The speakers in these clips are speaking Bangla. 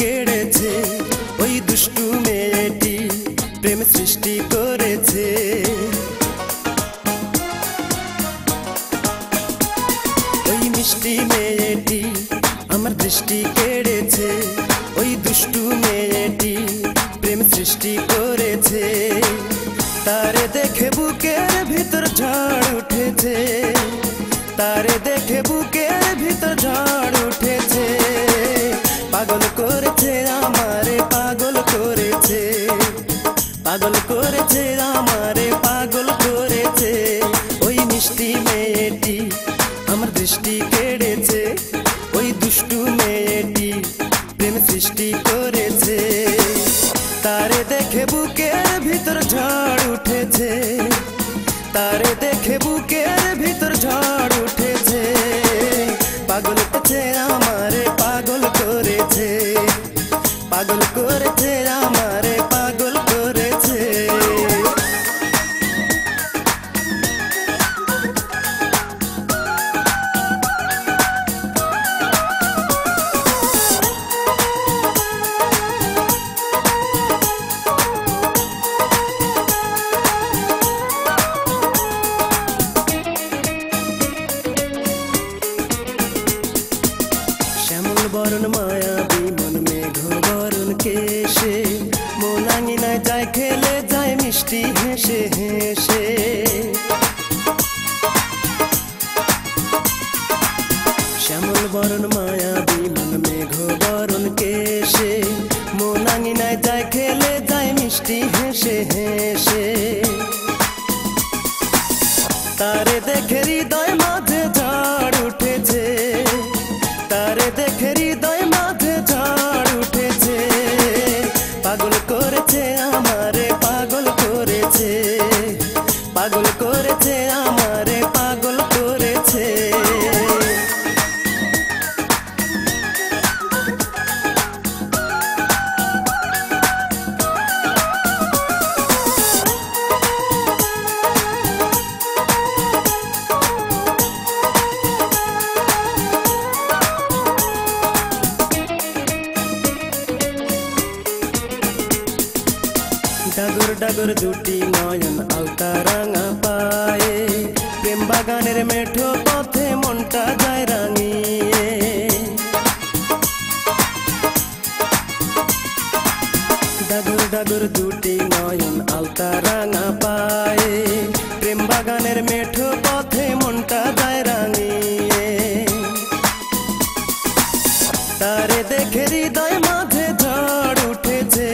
কেড়েছে ওই দুষ্টু মেয়েটি প্রেম সৃষ্টি করেছে। ওই মিষ্টি মেয়েটি আমার দৃষ্টি কেড়েছে, ওই দুষ্টু মেয়েটি প্রেম সৃষ্টি করেছে। তারে দেখে বুকের ভিতর ঝড় উঠেছে, তারে দেখে বুকের ভিতর ঝড় উঠেছে। পাগল করেছে আমারে, পাগল করেছে, পাগল করেছে আমারে, পাগল করেছে। ওই মিষ্টি মেয়েটি আমার দৃষ্টি কেড়েছে, ওই দুষ্টু মেয়েটি প্রেম সৃষ্টি করেছে। তারে দেখে বুকের ভিতর ঝড় উঠেছে, তারে দেখে বুকের ভিতর ঝড় উঠেছে। পাগল করেছে আমারে, পাগল করেছে, পাগল করেছে আমারে, পাগল করেছে। বরণ মায়াবী মন মেঘ বরণ কেশে, মোনাঙিনায় যায় খেলে যায় মিষ্টি হেসে হেসে। শ্যামল বরণ মায়াবী মন মেঘ বরণ কেশে, মোনাঙিনায় যায় খেলে যায় মিষ্টি হেসে হেসে। তারে দেখে হৃদয় মাঝে ঝড় উঠেছে, তারে দেখে হৃদয় মাঝে ঝড় উঠেছে। পাগল করেছে আমারে, পাগল করেছে, পাগল করেছে আমারে, পাগল করেছে। ডাগর ডাগর দুটি নয়ন আলতা রাঙা পায়ে, প্রেম বাগানের মেঠো পথে মনটা যায় রাঙিয়ে। ডাগর ডাগর দুটি নয়ন আলতা রাঙা পায়ে, প্রেম বাগানের মেঠো পথে মনটা যায় রাঙিয়ে। তারে দেখে হৃদয় মাঝে ঝড় উঠেছে,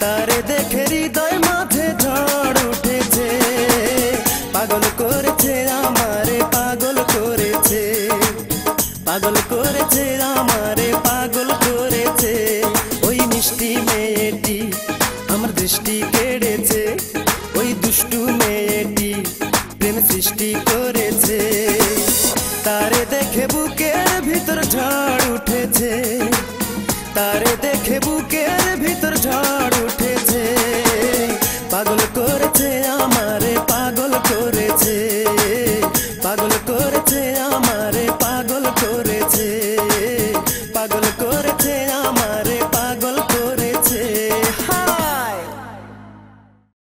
তারে দেখে হৃদয় মাঝে ঝড় উঠেছে। পাগল করেছে আমারে, পাগল করেছে, পাগল করেছে আমারে, পাগল করেছে। ওই মিষ্টি মেয়েটি আমার দৃষ্টি কেড়েছে, ওই দুষ্টু মেয়েটি প্রেম সৃষ্টি করেছে। তারে দেখে বুকের ভিতর ঝড় উঠেছে, তারে দেখে বুকের